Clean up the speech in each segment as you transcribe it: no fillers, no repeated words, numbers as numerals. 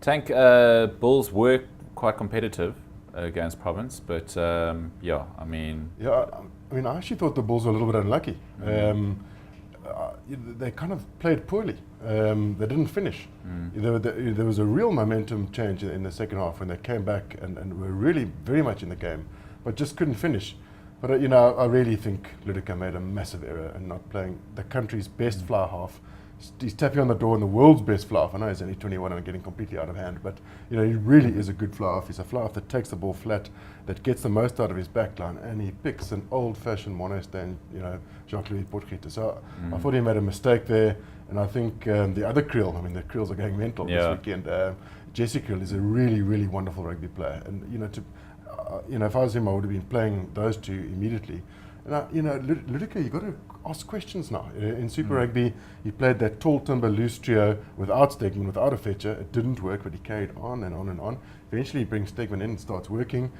Tank, Bulls were quite competitive against Province, but Yeah, I mean, I actually thought the Bulls were a little bit unlucky. They kind of played poorly. They didn't finish. There was a real momentum change in the second half when they came back and were really very much in the game, but just couldn't finish. But I really think Ludica made a massive error in not playing the country's best fly half. He's tapping on the door in the world's best fly half. I know he's only 21 and getting completely out of hand, but he really is a good fly half. He's a fly half that takes the ball flat, that gets the most out of his backline, and he picks an old-fashioned Monestan, Jacques-Louis Potgieter. So I thought he made a mistake there, and I think the other Kriel, the Kriels are going mental this weekend. Jesse Kriel is a really, really wonderful rugby player, and if I was him, I would have been playing those two immediately. And Ludica, you've got to ask questions now. In Super Rugby, he played that tall timber loose trio without Stegman, without a fetcher. It didn't work, but he carried on and on and on. Eventually, he brings Stegman in and starts working.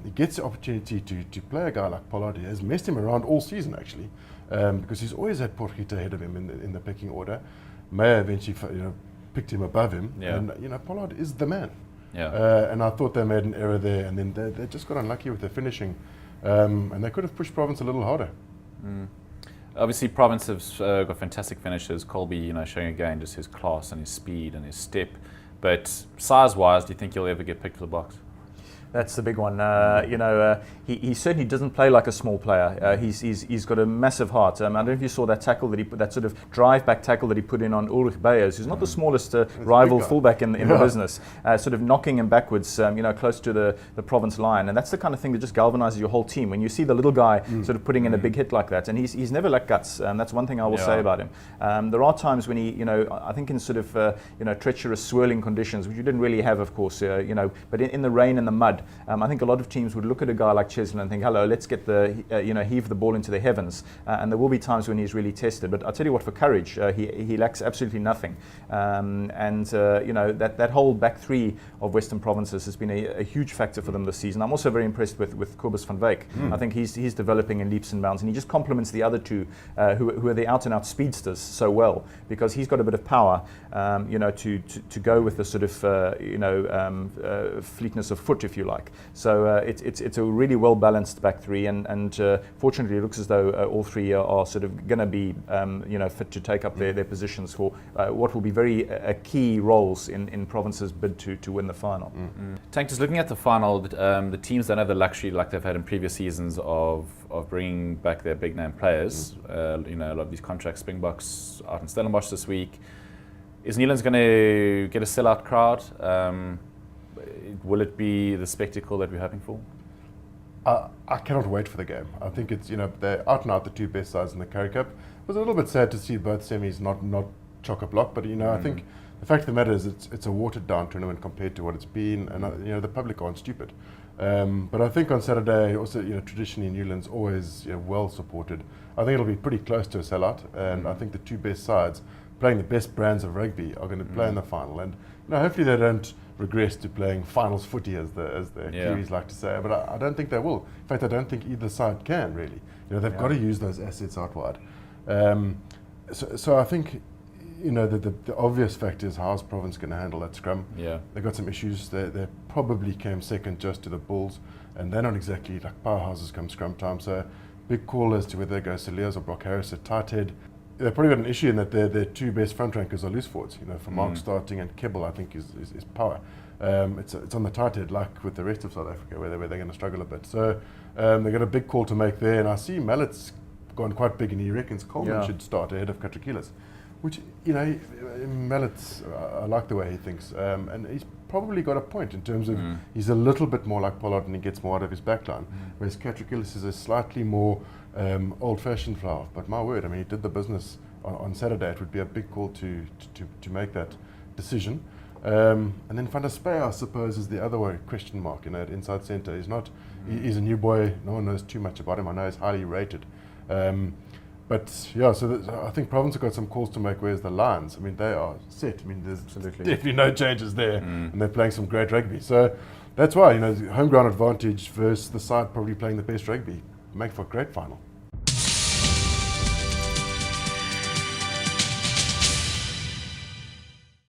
He gets the opportunity to play a guy like Pollard. He has messed him around all season, actually, because he's always had Potgieter ahead of him in the picking order. Meyer eventually picked him above him, and Pollard is the man. And I thought they made an error there, and then they just got unlucky with their finishing. And they could have pushed Province a little harder. Obviously, Province have got fantastic finishers. Colby, showing again just his class and his speed and his step. But size-wise, do you think he'll ever get picked for the box? That's the big one. He certainly doesn't play like a small player. He's got a massive heart. I don't know if you saw that tackle that he put, that sort of drive-back tackle that he put in on Ulrich Beyers, who's not the smallest rival fullback in the business, sort of knocking him backwards, close to the Province line. And that's the kind of thing that just galvanizes your whole team. When you see the little guy sort of putting in a big hit like that, and he's never lacked guts. That's one thing I will say about him. There are times when he, I think in sort of, treacherous swirling conditions, which you didn't really have, of course, but in the rain and the mud, I think a lot of teams would look at a guy like Cheslin and think, hello, let's get heave the ball into the heavens. And there will be times when he's really tested. But I'll tell you what, for courage, he lacks absolutely nothing. That whole back three of Western Provinces has been a huge factor for them this season. I'm also very impressed with Cobus van Wyk. I think he's developing in leaps and bounds, and he just complements the other two who are the out-and-out speedsters so well, because he's got a bit of power, to go with the sort of fleetness of foot, if you like. So it's a really well balanced back three, and fortunately it looks as though all three are sort of going to be fit to take up their positions for what will be very key roles in Province's bid to win the final. Tank, just looking at the final, the teams don't have the luxury like they've had in previous seasons of bringing back their big name players. A lot of these contracts, Springboks out in Stellenbosch this week. Is Newlands going to get a sellout crowd? Will it be the spectacle that we're hoping for? I cannot wait for the game. I think it's, they're out and out the two best sides in the Currie Cup. It was a little bit sad to see both semis not chock-a-block, but I think the fact of the matter is it's a watered down tournament compared to what it's been, and the public aren't stupid. But I think on Saturday also, traditionally Newlands always well supported. I think it'll be pretty close to a sellout, and I think the two best sides playing the best brands of rugby are going to play in the final, and hopefully they don't regress to playing finals footy, as the Kiwis like to say, but I don't think they will. In fact, I don't think either side can really. They've got to use those assets out wide. So I think the obvious factor is how's Province going to handle that scrum. They've got some issues. They probably came second just to the Bulls, and they're not exactly like powerhouses come scrum time. So big call as to whether they go Cilliers or Brock Harris at tight head. They've probably got an issue in that their two best front rankers are loose forwards. For Mark starting, and Kebbel I think is power. It's on the tight head, like with the rest of South Africa, where they're going to struggle a bit. So they've got a big call to make there, and I see Mallet's gone quite big, and he reckons Coleman should start ahead of Katrakilas, which Mallet's I like the way he thinks, and he's probably got a point in terms of he's a little bit more like Pollard and he gets more out of his backline, whereas Katrakilas is a slightly more old-fashioned flower. But my word, he did the business on Saturday. It would be a big call to make that decision. And then Van der Spey, I suppose, is the other way question mark. At inside centre, he's a new boy. No one knows too much about him. I know he's highly rated. But yeah, so I think Province have got some calls to make. Whereas the Lions, they are set. There's definitely no changes there, and they're playing some great rugby. So that's why home ground advantage versus the side probably playing the best rugby make for a great final.